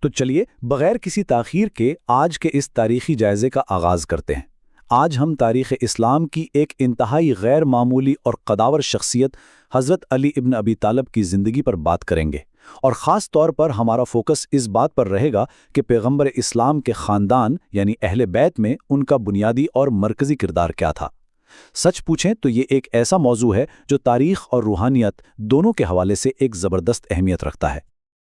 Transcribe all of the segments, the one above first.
تو چلیے بغیر کسی تاخیر کے آج کے اس تاریخی جائزے کا آغاز کرتے ہیں۔ آج ہم تاریخ اسلام کی ایک انتہائی غیر معمولی اور قداور شخصیت حضرت علی ابن ابی طالب کی زندگی پر بات کریں گے، اور خاص طور پر ہمارا فوکس اس بات پر رہے گا کہ پیغمبر اسلام کے خاندان یعنی اہل بیت میں ان کا بنیادی اور مرکزی کردار کیا تھا۔ سچ پوچھیں تو یہ ایک ایسا موضوع ہے جو تاریخ اور روحانیت دونوں کے حوالے سے ایک زبردست اہمیت رکھتا ہے۔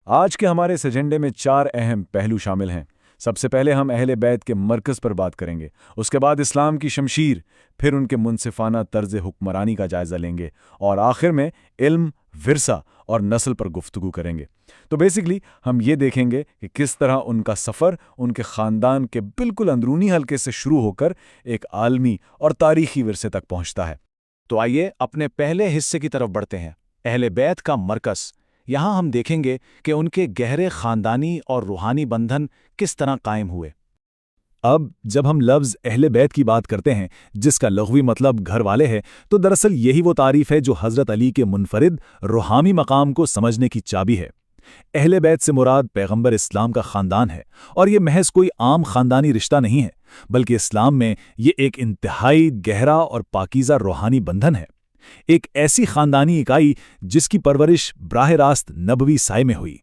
آج کے ہمارے اس ایجنڈے میں 4 اہم پہلو شامل ہیں۔ سب سے پہلے ہم اہل بیت کے مرکز پر بات کریں گے، اس کے بعد اسلام کی شمشیر، پھر ان کے منصفانہ طرز حکمرانی کا جائزہ لیں گے، اور آخر میں علم، ورثہ اور نسل پر گفتگو کریں گے۔ تو بیسیکلی ہم یہ دیکھیں گے کہ کس طرح ان کا سفر ان کے خاندان کے بالکل اندرونی حلقے سے شروع ہو کر ایک عالمی اور تاریخی ورثے تک پہنچتا ہے۔ تو آئیے اپنے پہلے حصے کی طرف بڑھتے ہیں، اہل بیت کا مرکز۔ یہاں ہم دیکھیں گے کہ ان کے گہرے خاندانی اور روحانی بندھن کس طرح قائم ہوئے۔ اب جب ہم لفظ اہل بیت کی بات کرتے ہیں، جس کا لغوی مطلب گھر والے ہے، تو دراصل یہی وہ تعریف ہے جو حضرت علی کے منفرد روحانی مقام کو سمجھنے کی چابی ہے۔ اہل بیت سے مراد پیغمبر اسلام کا خاندان ہے، اور یہ محض کوئی عام خاندانی رشتہ نہیں ہے، بلکہ اسلام میں یہ ایک انتہائی گہرا اور پاکیزہ روحانی بندھن ہے، ایک ایسی خاندانی اکائی جس کی پرورش براہ راست نبوی سائے میں ہوئی۔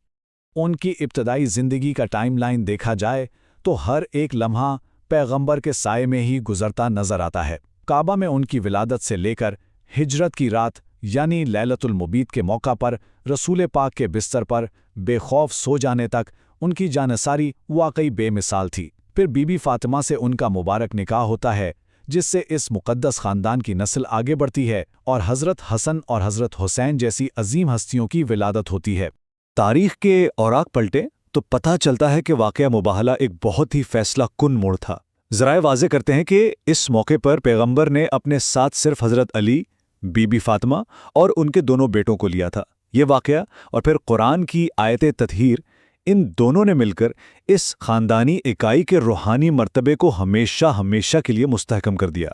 ان کی ابتدائی زندگی کا ٹائم لائن دیکھا جائے تو ہر ایک لمحہ پیغمبر کے سائے میں ہی گزرتا نظر آتا ہے۔ کعبہ میں ان کی ولادت سے لے کر ہجرت کی رات یعنی لیلۃ المبیت کے موقع پر رسول پاک کے بستر پر بے خوف سو جانے تک ان کی جانثاری واقعی بے مثال تھی۔ پھر بی بی فاطمہ سے ان کا مبارک نکاح ہوتا ہے، جس سے اس مقدس خاندان کی نسل آگے بڑھتی ہے اور حضرت حسن اور حضرت حسین جیسی عظیم ہستیوں کی ولادت ہوتی ہے۔ تاریخ کے اوراق پلٹے تو پتہ چلتا ہے کہ واقعہ مباہلہ ایک بہت ہی فیصلہ کن موڑ تھا۔ ذرائع واضح کرتے ہیں کہ اس موقع پر پیغمبر نے اپنے ساتھ صرف حضرت علی، بی بی فاطمہ اور ان کے دونوں بیٹوں کو لیا تھا۔ یہ واقعہ اور پھر قرآن کی آیت تطہیر، ان دونوں نے مل کر اس خاندانی اکائی کے روحانی مرتبے کو ہمیشہ کے لیے مستحکم کر دیا۔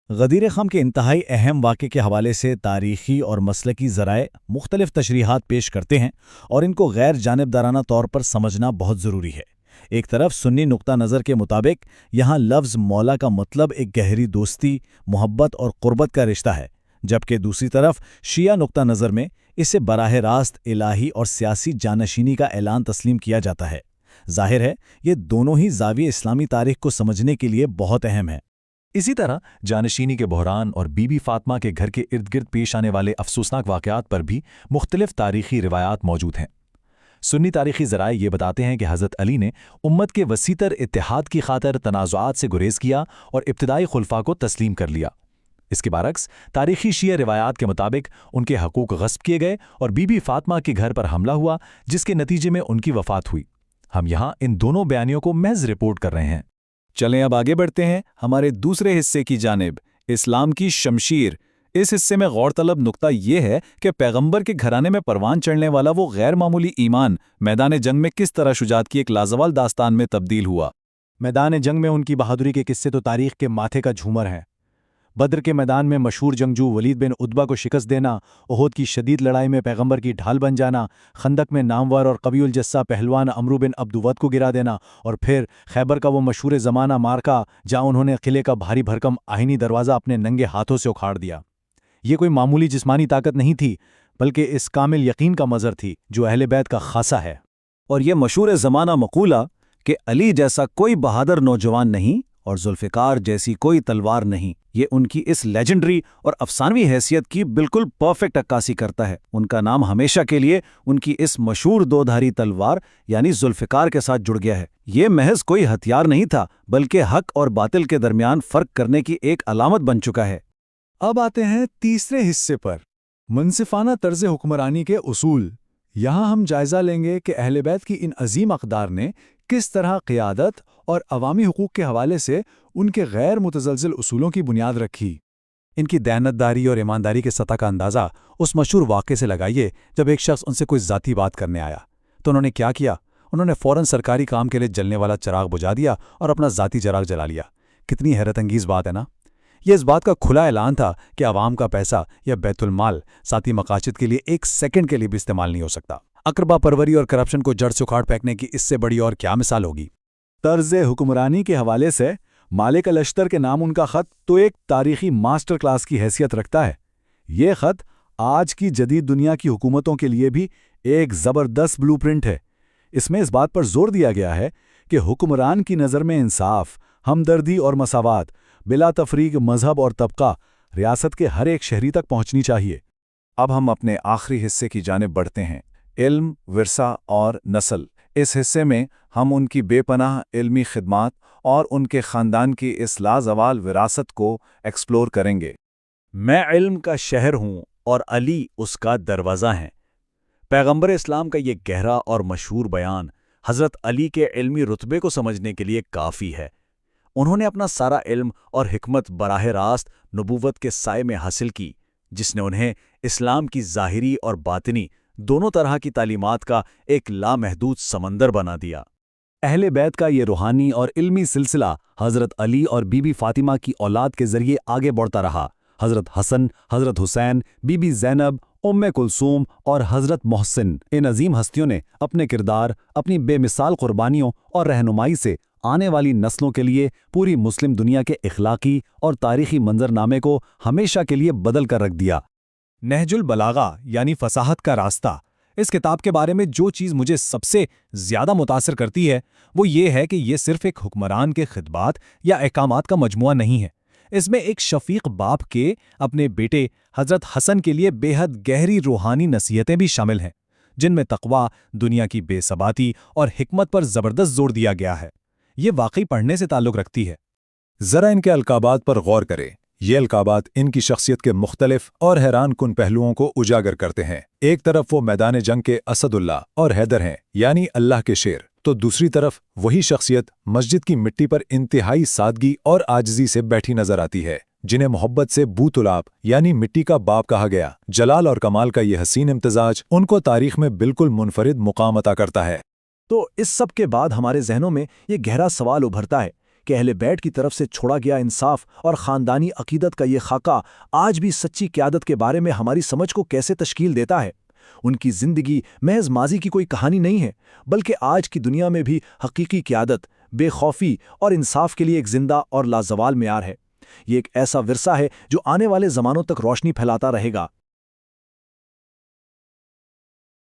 غدیر خم کے انتہائی اہم واقعے کے حوالے سے تاریخی اور مسلکی ذرائع مختلف تشریحات پیش کرتے ہیں، اور ان کو غیر جانبدارانہ طور پر سمجھنا بہت ضروری ہے۔ ایک طرف سنی نقطہ نظر کے مطابق یہاں لفظ مولا کا مطلب ایک گہری دوستی، محبت اور قربت کا رشتہ ہے، جبکہ دوسری طرف شیعہ نقطہ نظر میں اسے براہ راست الہی اور سیاسی جانشینی کا اعلان تسلیم کیا جاتا ہے۔ ظاہر ہے یہ دونوں ہی زاویے اسلامی تاریخ کو سمجھنے کے لیے بہت اہم ہیں۔ اسی طرح جانشینی کے بحران اور بی بی فاطمہ کے گھر کے ارد گرد پیش آنے والے افسوسناک واقعات پر بھی مختلف تاریخی روایات موجود ہیں۔ سنی تاریخی ذرائع یہ بتاتے ہیں کہ حضرت علی نے امت کے وسیع تر اتحاد کی خاطر تنازعات سے گریز کیا اور ابتدائی خلفاء کو تسلیم کر لیا۔ اس کے برعکس تاریخی شیعہ روایات کے مطابق ان کے حقوق غصب کیے گئے اور بی بی فاطمہ کے گھر پر حملہ ہوا، جس کے نتیجے میں ان کی وفات ہوئی۔ ہم یہاں ان دونوں بیانیوں کو محض رپورٹ کر رہے ہیں۔ چلیں اب آگے بڑھتے ہیں ہمارے دوسرے حصے کی جانب، اسلام کی شمشیر۔ اس حصے میں غور طلب نقطہ یہ ہے کہ پیغمبر کے گھرانے میں پروان چڑھنے والا وہ غیر معمولی ایمان میدان جنگ میں کس طرح شجاعت کی ایک لازوال داستان میں تبدیل ہوا۔ میدان جنگ میں ان کی بہادری کے قصے تو تاریخ کے ماتھے کا جھومر ہیں۔ بدر کے میدان میں مشہور جنگجو ولید بن عتبہ کو شکست دینا، احد کی شدید لڑائی میں پیغمبر کی ڈھال بن جانا، خندق میں نامور اور قوی الجثہ پہلوان عمرو بن عبد ود کو گرا دینا، اور پھر خیبر کا وہ مشہور زمانہ مارکا جہاں انہوں نے قلعے کا بھاری بھرکم آہنی دروازہ اپنے ننگے ہاتھوں سے اکھاڑ دیا۔ یہ کوئی معمولی جسمانی طاقت نہیں تھی، بلکہ اس کامل یقین کا مظہر تھی جو اہل بیت کا خاصہ ہے۔ اور یہ مشہور زمانہ مقولہ کہ علی جیسا کوئی بہادر نوجوان نہیں اور ذوالفقار جیسی کوئی تلوار نہیں، یہ ان کی اس لیجنڈری اور افسانوی حیثیت کی بالکل پرفیکٹ عکاسی کرتا ہے۔ ان کا نام ہمیشہ کے لیے ان کی اس مشہور دو دھاری تلوار یعنی ذوالفقار کے ساتھ جڑ گیا ہے۔ یہ محض کوئی ہتھیار نہیں تھا، بلکہ حق اور باطل کے درمیان فرق کرنے کی ایک علامت بن چکا ہے۔ اب آتے ہیں تیسرے حصے پر، منصفانہ طرز حکمرانی کے اصول۔ یہاں ہم جائزہ لیں گے کہ اہل بیت کی ان عظیم اقدار نے کس طرح قیادت اور عوامی حقوق کے حوالے سے ان کے غیر متزلزل اصولوں کی بنیاد رکھی۔ ان کی دیانتداری اور ایمانداری کے سطح کا اندازہ اس مشہور واقعے سے لگائیے جب ایک شخص ان سے کوئی ذاتی بات کرنے آیا تو انہوں نے کیا کیا؟ انہوں نے فوراً سرکاری کام کے لیے جلنے والا چراغ بجھا دیا اور اپنا ذاتی چراغ جلا لیا۔ کتنی حیرت انگیز بات ہے نا؟ یہ اس بات کا کھلا اعلان تھا کہ عوام کا پیسہ یا بیت المال ذاتی مقاصد کے لیے ایک سیکنڈ کے لیے بھی استعمال نہیں ہو سکتا۔ اقربا پروری اور کرپشن کو جڑ سے اکھاڑ پھینکنے کی اس سے بڑی اور کیا مثال ہوگی؟ طرز حکمرانی کے حوالے سے مالک الاشتر کے نام ان کا خط تو ایک تاریخی ماسٹر کلاس کی حیثیت رکھتا ہے۔ یہ خط آج کی جدید دنیا کی حکومتوں کے لیے بھی ایک زبردست بلو پرنٹ ہے۔ اس میں اس بات پر زور دیا گیا ہے کہ حکمران کی نظر میں انصاف، ہمدردی اور مساوات بلا تفریق مذہب اور طبقہ ریاست کے ہر ایک شہری تک پہنچنی چاہیے۔ اب ہم اپنے آخری حصے کی جانب بڑھتے ہیں، علم، ورثہ اور نسل۔ اس حصے میں ہم ان کی بے پناہ علمی خدمات اور ان کے خاندان کی اس لازوال وراثت کو ایکسپلور کریں گے۔ میں علم کا شہر ہوں اور علی اس کا دروازہ ہیں۔ پیغمبر اسلام کا یہ گہرا اور مشہور بیان حضرت علی کے علمی رتبے کو سمجھنے کے لیے کافی ہے۔ انہوں نے اپنا سارا علم اور حکمت براہ راست نبوت کے سائے میں حاصل کی، جس نے انہیں اسلام کی ظاہری اور باطنی دونوں طرح کی تعلیمات کا ایک لامحدود سمندر بنا دیا۔ اہل بیت کا یہ روحانی اور علمی سلسلہ حضرت علی اور بی بی فاطمہ کی اولاد کے ذریعے آگے بڑھتا رہا۔ حضرت حسن، حضرت حسین، بی بی زینب، ام کلثوم اور حضرت محسن، ان عظیم ہستیوں نے اپنے کردار، اپنی بے مثال قربانیوں اور رہنمائی سے آنے والی نسلوں کے لیے پوری مسلم دنیا کے اخلاقی اور تاریخی منظرنامے کو ہمیشہ کے لیے بدل کر رکھ دیا۔ نہج البلاغہ یعنی فصاحت کا راستہ، اس کتاب کے بارے میں جو چیز مجھے سب سے زیادہ متاثر کرتی ہے وہ یہ ہے کہ یہ صرف ایک حکمران کے خطبات یا احکامات کا مجموعہ نہیں ہے۔ اس میں ایک شفیق باپ کے اپنے بیٹے حضرت حسن کے لیے بے حد گہری روحانی نصیحتیں بھی شامل ہیں، جن میں تقویٰ، دنیا کی بے ثباتی اور حکمت پر زبردست زور دیا گیا ہے۔ یہ واقعی پڑھنے سے تعلق رکھتی ہے۔ ذرا ان کے القابات پر غور کریں۔ یہ القابات ان کی شخصیت کے مختلف اور حیران کن پہلوؤں کو اجاگر کرتے ہیں۔ ایک طرف وہ میدان جنگ کے اسد اللہ اور حیدر ہیں، یعنی اللہ کے شیر، تو دوسری طرف وہی شخصیت مسجد کی مٹی پر انتہائی سادگی اور عاجزی سے بیٹھی نظر آتی ہے، جنہیں محبت سے بوتلاب یعنی مٹی کا باپ کہا گیا۔ جلال اور کمال کا یہ حسین امتزاج ان کو تاریخ میں بالکل منفرد مقام عطا کرتا ہے۔ تو اس سب کے بعد ہمارے ذہنوں میں یہ گہرا سوال ابھرتا ہے کہ اہل بیت کی طرف سے چھوڑا گیا انصاف اور خاندانی عقیدت کا یہ خاکہ آج بھی سچی قیادت کے بارے میں ہماری سمجھ کو کیسے تشکیل دیتا ہے؟ ان کی زندگی محض ماضی کی کوئی کہانی نہیں ہے، بلکہ آج کی دنیا میں بھی حقیقی قیادت، بے خوفی اور انصاف کے لیے ایک زندہ اور لازوال معیار ہے۔ یہ ایک ایسا ورثہ ہے جو آنے والے زمانوں تک روشنی پھیلاتا رہے گا۔